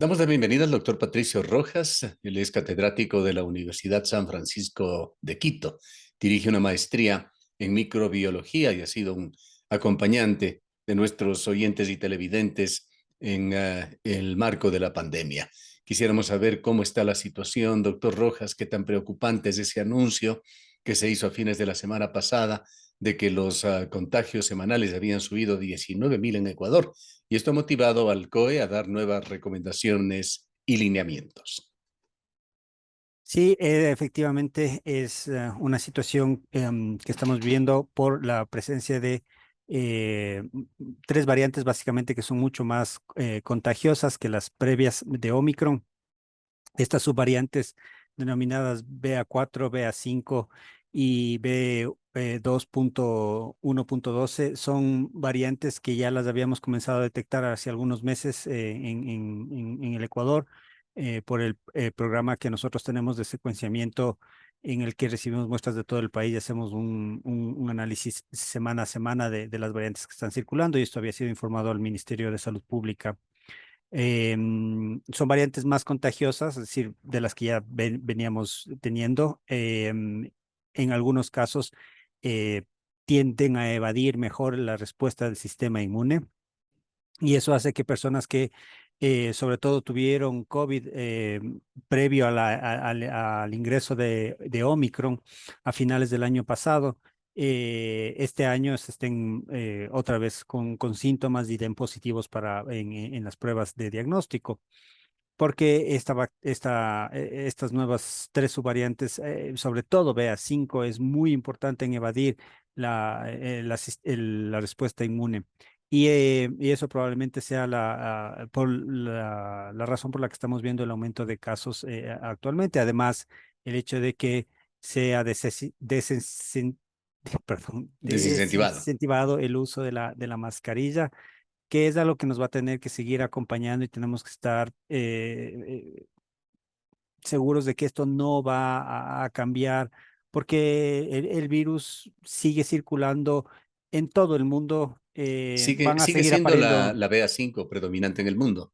Damos la bienvenida al doctor Patricio Rojas. Él es catedrático de la Universidad San Francisco de Quito. Dirige una maestría en microbiología y ha sido un acompañante de nuestros oyentes y televidentes en el marco de la pandemia. Quisiéramos saber cómo está la situación, doctor Rojas, qué tan preocupante es ese anuncio que se hizo a fines de la semana pasada de que los contagios semanales habían subido 19.000 en Ecuador, y esto ha motivado al COE a dar nuevas recomendaciones y lineamientos. Sí, efectivamente es una situación que estamos viendo por la presencia de tres variantes básicamente que son mucho más contagiosas que las previas de Omicron. Estas subvariantes denominadas BA4, BA5 y B2.1.12 son variantes que ya las habíamos comenzado a detectar hace algunos meses en el Ecuador por el programa que nosotros tenemos de secuenciamiento en el que recibimos muestras de todo el país y hacemos un análisis semana a semana de las variantes que están circulando, y esto había sido informado al Ministerio de Salud Pública. Son variantes más contagiosas, es decir, de las que ya veníamos teniendo. En algunos casos eh, tienden a evadir mejor la respuesta del sistema inmune, y eso hace que personas que sobre todo tuvieron COVID previo al ingreso de Omicron a finales del año pasado, este año se estén otra vez con síntomas y den positivos en las pruebas de diagnóstico, porque estas nuevas tres subvariantes, sobre todo BA5, es muy importante en evadir la respuesta inmune. Y eso probablemente sea la razón por la que estamos viendo el aumento de casos actualmente. Además, el hecho de que sea perdón, Desincentivado. desincentivado el uso de la mascarilla, que es algo que nos va a tener que seguir acompañando, y tenemos que estar seguros de que esto no va a cambiar, porque el virus sigue circulando en todo el mundo. Sigue, Van a sigue seguir siendo la, apareciendo. la BA5 predominante en el mundo.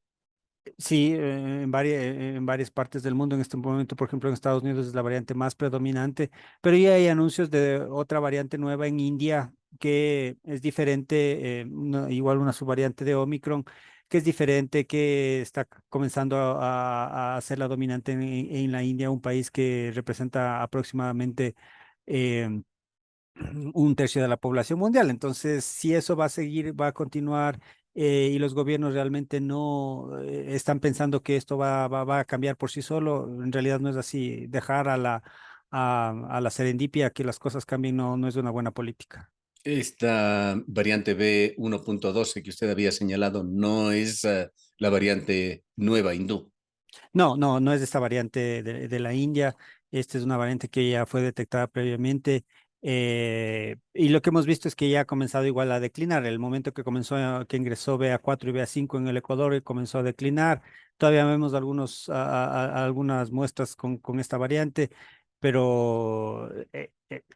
Sí, en varias partes del mundo en este momento. Por ejemplo, en Estados Unidos es la variante más predominante, pero ya hay anuncios de otra variante nueva en India que es diferente, igual una subvariante de Omicron, que es diferente, que está comenzando a ser la dominante en la India, un país que representa aproximadamente eh, un tercio de la población mundial. Entonces, si eso va a seguir, va a continuar, y los gobiernos realmente no están pensando que esto va a cambiar por sí solo, en realidad no es así. Dejar a la serendipia que las cosas cambien no es una buena política. Esta variante B1.12 que usted había señalado no es la variante nueva hindú. No, no, no es de esta variante de la India. Esta es una variante que ya fue detectada previamente. Y lo que hemos visto es que ya ha comenzado igual a declinar. El momento que ingresó BA4 y BA5 en el Ecuador, y comenzó a declinar. Todavía vemos algunas muestras con esta variante, pero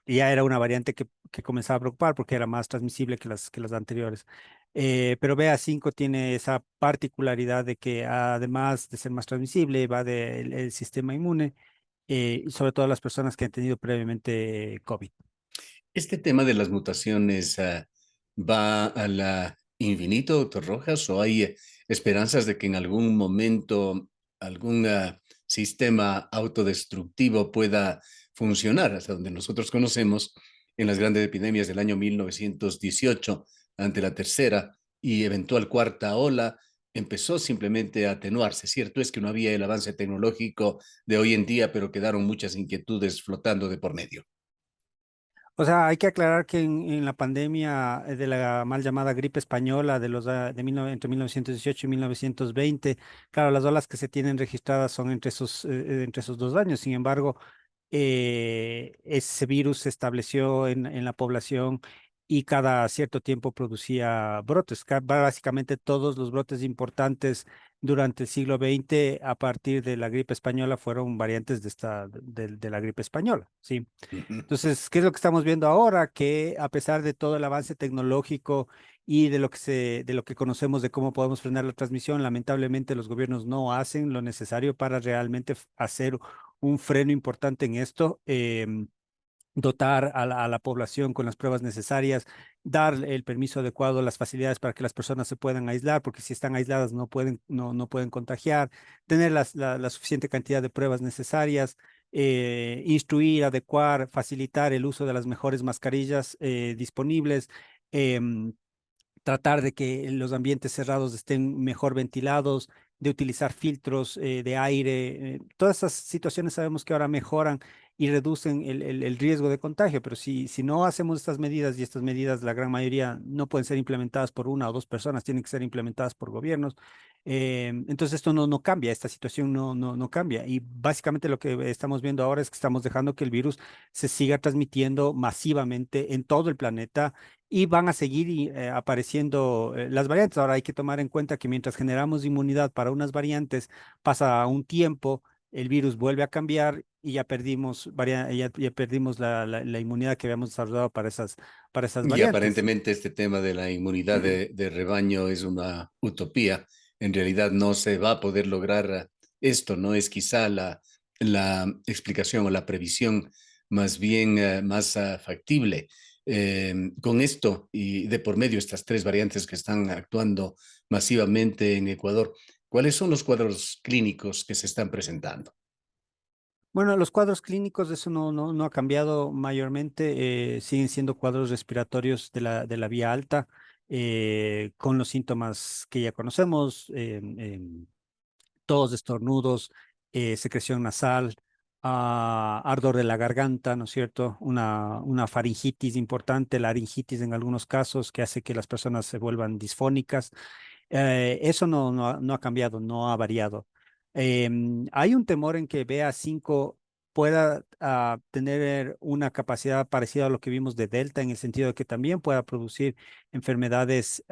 ya era una variante que comenzaba a preocupar porque era más transmisible que las anteriores. Pero BA5 tiene esa particularidad de que, además de ser más transmisible, va del sistema inmune, y sobre todo las personas que han tenido previamente COVID. ¿Este tema de las mutaciones va a la infinito, doctor Rojas, o hay esperanzas de que en algún momento algún sistema autodestructivo pueda funcionar? Hasta donde nosotros conocemos, en las grandes epidemias del año 1918, ante la tercera y eventual cuarta ola, empezó simplemente a atenuarse. Cierto es que no había el avance tecnológico de hoy en día, pero quedaron muchas inquietudes flotando de por medio. O sea, hay que aclarar que en la pandemia de la mal llamada gripe española entre 1918 y 1920, claro, las olas que se tienen registradas son entre esos 2 años. Sin embargo, ese virus se estableció en la población, y cada cierto tiempo producía brotes. Básicamente todos los brotes importantes durante el siglo XX a partir de la gripe española fueron variantes de la gripe española, ¿sí? Ujú. Entonces, ¿qué es lo que estamos viendo ahora? Que a pesar de todo el avance tecnológico y de lo que conocemos de cómo podemos frenar la transmisión. Lamentablemente los gobiernos no hacen lo necesario para realmente hacer un freno importante en esto. Dotar a la población con las pruebas necesarias, dar el permiso adecuado, las facilidades para que las personas se puedan aislar, porque si están aisladas no pueden contagiar, tener la suficiente cantidad de pruebas necesarias, instruir, adecuar, facilitar el uso de las mejores mascarillas disponibles. em, Tratar de que los ambientes cerrados estén mejor ventilados, de utilizar filtros de aire. Todas esas situaciones sabemos que ahora mejoran y reducen el riesgo de contagio, pero si no hacemos estas medidas y estas medidas, la gran mayoría no pueden ser implementadas por una o dos personas, tienen que ser implementadas por gobiernos. Entonces esto no cambia, esta situación no cambia. Y básicamente lo que estamos viendo ahora es que estamos dejando que el virus se siga transmitiendo masivamente en todo el planeta y van a seguir apareciendo las variantes. Ahora hay que tomar en cuenta que mientras generamos inmunidad para unas variantes, pasa un tiempo, el virus vuelve a cambiar y ya perdimos, ya perdimos la inmunidad que habíamos desarrollado para esas Y variantes. aparentemente este tema de la inmunidad de rebaño es una utopía. En realidad no se va a poder lograr esto, no es quizá la explicación o la previsión más bien más factible. Con esto y de por medio estas tres variantes que están actuando masivamente en Ecuador, ¿cuáles son los cuadros clínicos que se están presentando? Bueno, los cuadros clínicos, eso no ha cambiado mayormente, siguen siendo cuadros respiratorios de la vía alta, con los síntomas que ya conocemos, tos, estornudos, secreción nasal, ardor de la garganta, ¿no es cierto? Una faringitis importante, laringitis en algunos casos, que hace que las personas se vuelvan disfónicas. Eso no ha cambiado, no ha variado. Hay un temor en que BA5 pueda tener una capacidad parecida a lo que vimos de Delta, en el sentido de que también pueda producir enfermedades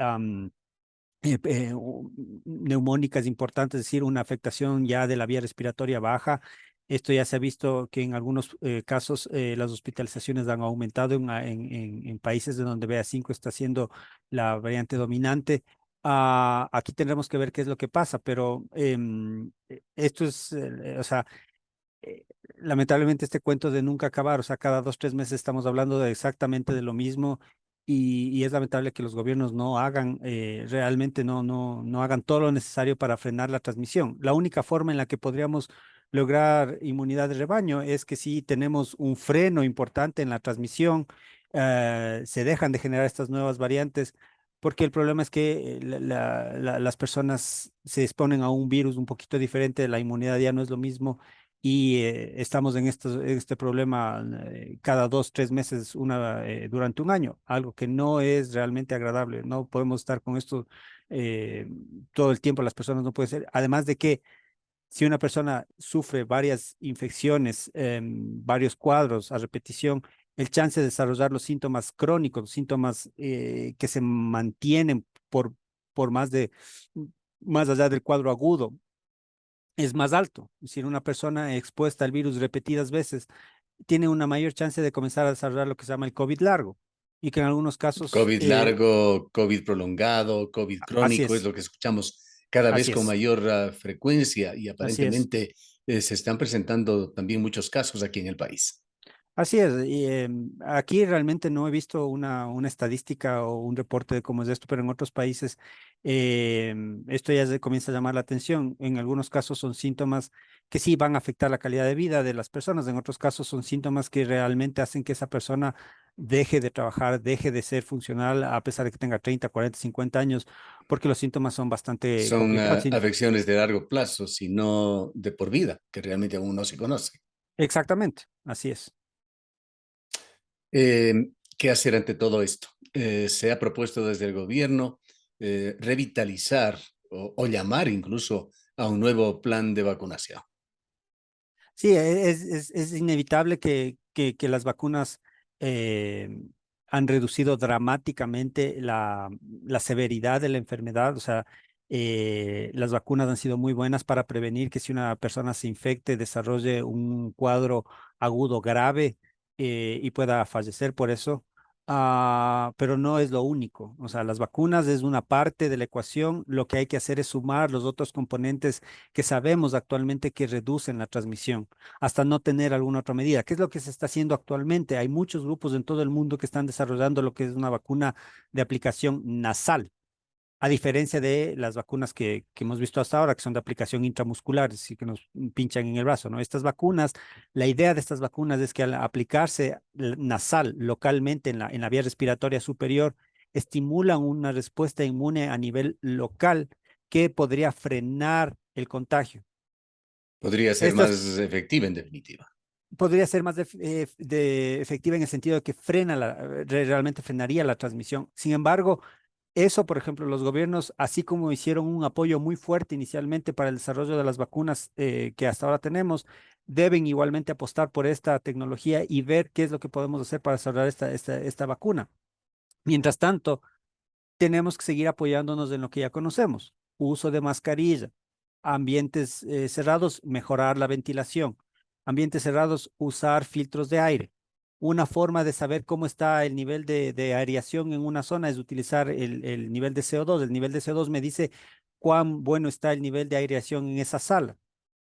neumónicas importantes, es decir, una afectación ya de la vía respiratoria baja. Esto ya se ha visto que en algunos casos las hospitalizaciones han aumentado en países de donde BA5 está siendo la variante dominante. Aquí tendremos que ver qué es lo que pasa, pero esto es, o sea, eh, lamentablemente este cuento de nunca acabar, o sea, cada 2, 3 meses estamos hablando de exactamente de lo mismo y es lamentable que los gobiernos no hagan, realmente no hagan todo lo necesario para frenar la transmisión. La única forma en la que podríamos lograr inmunidad de rebaño es que si tenemos un freno importante en la transmisión, se dejan de generar estas nuevas variantes. Porque el problema es que las personas se exponen a un virus un poquito diferente, la inmunidad ya no es lo mismo y estamos en este problema cada 2, 3 meses durante un año, algo que no es realmente agradable. No podemos estar con esto eh, todo el tiempo, las personas no pueden ser. Además de que si una persona sufre varias infecciones, varios cuadros a repetición, el chance de desarrollar los síntomas crónicos, síntomas que se mantienen por más allá del cuadro agudo, es más alto. Es decir, una persona expuesta al virus repetidas veces tiene una mayor chance de comenzar a desarrollar lo que se llama el COVID largo y que en algunos casos, COVID largo, COVID prolongado, COVID así crónico, es es, lo que escuchamos cada vez así con es, mayor frecuencia y así es. aparentemente se están presentando también muchos casos aquí en el país. Así es, y aquí realmente no he visto una estadística o un reporte de cómo es esto, pero en otros países esto ya comienza a llamar la atención. En algunos casos son síntomas que sí van a afectar la calidad de vida de las personas, en otros casos son síntomas que realmente hacen que esa persona deje de trabajar, deje de ser funcional a pesar de que tenga 30, 40, 50 años, porque los síntomas son bastante Son complicados. Sí, afecciones de largo plazo, sino de por vida, que realmente aún no se conoce. exactamente, así es. ¿Qué hacer ante todo esto? Se ha propuesto desde el gobierno revitalizar o llamar incluso a un nuevo plan de vacunación. Sí, es inevitable que las vacunas eh, han reducido dramáticamente la severidad de la enfermedad. O sea, las vacunas han sido muy buenas para prevenir que si una persona se infecte, desarrolle un cuadro agudo grave y pueda fallecer por eso. Pero no es lo único. O sea, las vacunas es una parte de la ecuación. Lo que hay que hacer es sumar los otros componentes que sabemos actualmente que reducen la transmisión, hasta no tener alguna otra medida. ¿Qué es lo que se está haciendo actualmente? Hay muchos grupos en todo el mundo que están desarrollando lo que es una vacuna de aplicación nasal. A diferencia de las vacunas que hemos visto hasta ahora, que son de aplicación intramuscular, es decir, que nos pinchan en el brazo, ¿no? Estas vacunas, la idea de estas vacunas es que al aplicarse nasal localmente en la vía respiratoria superior, estimulan una respuesta inmune a nivel local que podría frenar el contagio. Podría ser Esto más efectiva en definitiva. podría ser más efectiva en el sentido de que realmente frenaría la transmisión. Sin embargo, eso, por ejemplo, los gobiernos, así como hicieron un apoyo muy fuerte inicialmente para el desarrollo de las vacunas que hasta ahora tenemos, deben igualmente apostar por esta tecnología y ver qué es lo que podemos hacer para desarrollar esta vacuna. Mientras tanto, tenemos que seguir apoyándonos en lo que ya conocemos. Uso de mascarilla, ambientes cerrados, mejorar la ventilación. Ambientes cerrados, usar filtros de aire. Una forma de saber cómo está el nivel de aireación en una zona es utilizar el nivel de CO2. El nivel de CO2 me dice cuán bueno está el nivel de aireación en esa sala.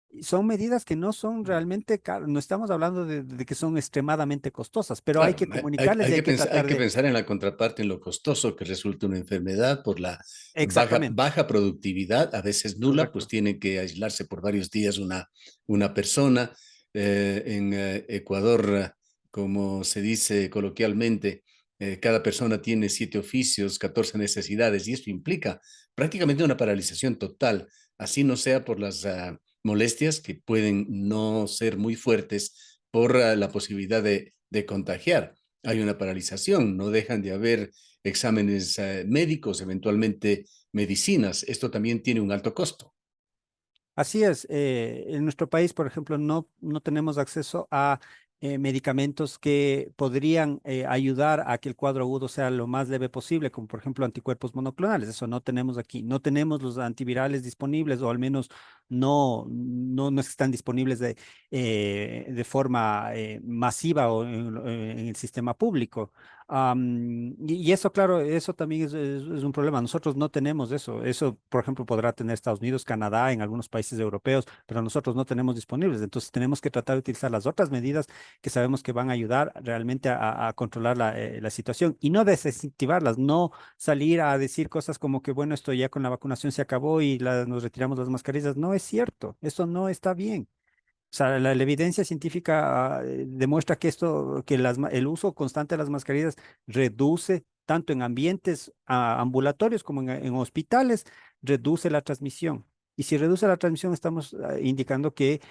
Y son medidas que no son realmente caras, no estamos hablando de que son extremadamente costosas, pero hay Claro, que comunicarles y hay que hay tratar que de... pensar en la contraparte, en lo costoso que resulta una enfermedad por la Exactamente, baja productividad, a veces nula, pues correcto. tiene que aislarse por varios días una persona. En Ecuador, como se dice coloquialmente, cada persona tiene 7 oficios, 14 necesidades, y esto implica prácticamente una paralización total, así no sea por las molestias que pueden no ser muy fuertes por la posibilidad de contagiar. Hay una paralización, no dejan de haber exámenes médicos, eventualmente medicinas. Esto también tiene un alto costo. Así es, en nuestro país, por ejemplo, no tenemos acceso a medicamentos que podrían ayudar a que el cuadro agudo sea lo más leve posible, como por ejemplo anticuerpos monoclonales. Eso no tenemos aquí. No tenemos los antivirales disponibles, o al menos no están disponibles de forma masiva o en el sistema público. Y eso, claro, eso también es un problema. Nosotros no tenemos eso. Eso, por ejemplo, podrá tener Estados Unidos, Canadá, en algunos países europeos, pero nosotros no tenemos disponibles. Entonces tenemos que tratar de utilizar las otras medidas que sabemos que van a ayudar realmente a controlar la situación y no desincentivarlas, no salir a decir cosas como que, bueno, esto ya con la vacunación se acabó y nos retiramos las mascarillas. No es cierto. Eso no está bien. O sea, la evidencia científica demuestra que el uso constante de las mascarillas reduce tanto en ambientes ambulatorios como en hospitales, reduce la transmisión. Y si reduce la transmisión, estamos indicando que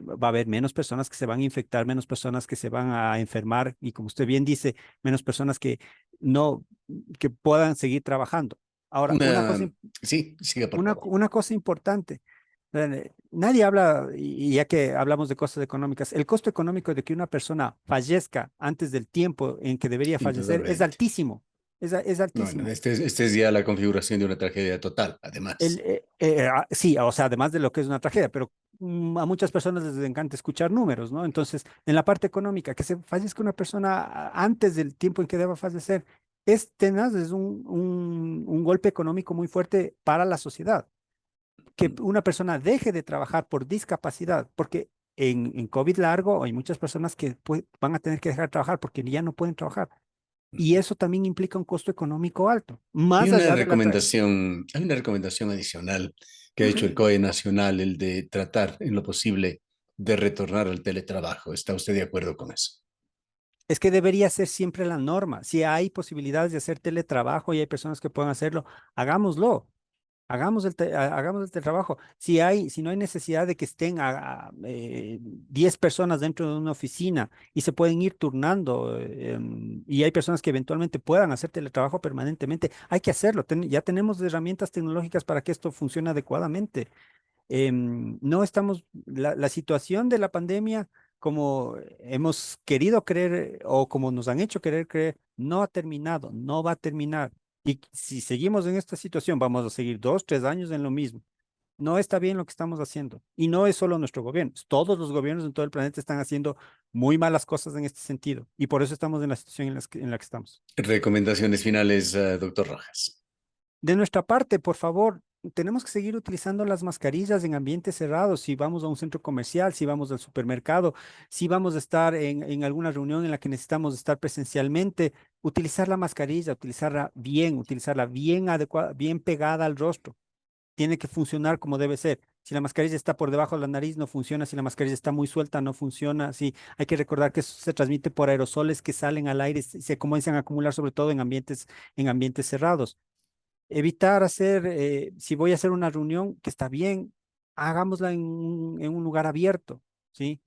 va a haber menos personas que se van a infectar, menos personas que se van a enfermar y, como usted bien dice, menos personas no, que puedan seguir trabajando. Ahora, Una, sí, siga por favor. una cosa importante. Nadie habla, y ya que hablamos de costos económicas, el costo económico de que una persona fallezca antes del tiempo en que debería fallecer es Indudablemente. altísimo. Es Bueno, altísimo. este es ya la configuración de una tragedia total, además. Sí, o sea, además de lo que es una tragedia, pero a muchas personas les encanta escuchar números, ¿no? Entonces, en la parte económica, que se fallezca una persona antes del tiempo en que deba fallecer, es tenaz, es un golpe económico muy fuerte para la sociedad. Que una persona deje de trabajar por discapacidad, porque en COVID largo hay muchas personas que van a tener que dejar de trabajar porque ya no pueden trabajar. Y eso también implica un costo económico alto, más allá de Hay una recomendación adicional que ha hecho el COE Nacional, el de tratar en lo posible de retornar al teletrabajo. ¿Está usted de acuerdo con eso? Es que debería ser siempre la norma. Si hay posibilidades de hacer teletrabajo y hay personas que puedan hacerlo, hagámoslo. Hagamos el trabajo. Si no hay necesidad de que estén 10 personas dentro de una oficina y se pueden ir turnando, y hay personas que eventualmente puedan hacer teletrabajo permanentemente, hay que hacerlo. Ya tenemos herramientas tecnológicas para que esto funcione adecuadamente. No estamos, la situación de la pandemia, como hemos querido creer o como nos han hecho querer creer, no ha terminado, no va a terminar. Y si seguimos en esta situación, vamos a seguir 2, 3 años en lo mismo. no está bien lo que estamos haciendo. Y no es solo nuestro gobierno, todos los gobiernos en todo el planeta están haciendo muy malas cosas en este sentido. Y por eso estamos en la situación en la que estamos. Recomendaciones finales, doctor Rojas. De nuestra parte, por favor, tenemos que seguir utilizando las mascarillas en ambientes cerrados. Si vamos a un centro comercial, si vamos al supermercado, si vamos a estar en alguna reunión en la que necesitamos estar presencialmente, utilizar la mascarilla, utilizarla bien adecuada, bien pegada al rostro. Tiene que funcionar como debe ser. Si la mascarilla está por debajo de la nariz, no funciona. Si la mascarilla está muy suelta, no funciona. Sí, hay que recordar que eso se transmite por aerosoles que salen al aire y se comienzan a acumular, sobre todo en ambientes cerrados. Evitar hacer, si voy a hacer una reunión, que está bien, hagámosla en un lugar abierto, ¿sí?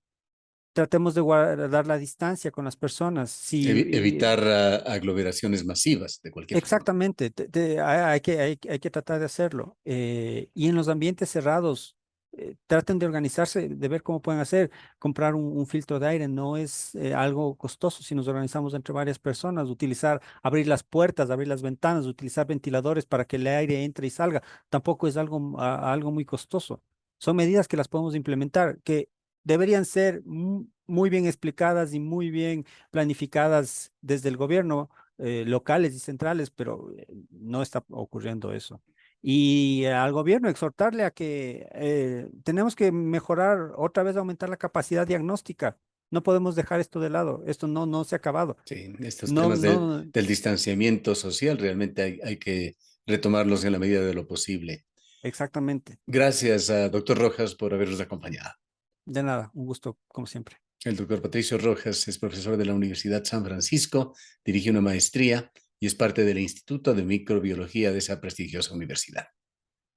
Tratemos de guardar la distancia con las personas. Evitar aglomeraciones masivas de cualquier forma. Exactamente, hay que tratar de hacerlo. Y en los ambientes cerrados, traten de organizarse, de ver cómo pueden hacer. Comprar un filtro de aire no es algo costoso si nos organizamos entre varias personas. Abrir las puertas, abrir las ventanas, utilizar ventiladores para que el aire entre y salga, tampoco es algo muy costoso. Son medidas que las podemos implementar, que deberían ser muy bien explicadas y muy bien planificadas desde el gobierno locales y centrales, pero no está ocurriendo eso. Y al gobierno exhortarle a que tenemos que mejorar, otra vez aumentar la capacidad diagnóstica. No podemos dejar esto de lado. Esto no se ha acabado. Sí, estos No, temas no, del distanciamiento social realmente hay que retomarlos en la medida de lo posible. exactamente. Gracias a doctor Rojas por habernos acompañado. De nada, un gusto, como siempre. El doctor Patricio Rojas es profesor de la Universidad San Francisco, dirige una maestría y es parte del Instituto de Microbiología de esa prestigiosa universidad.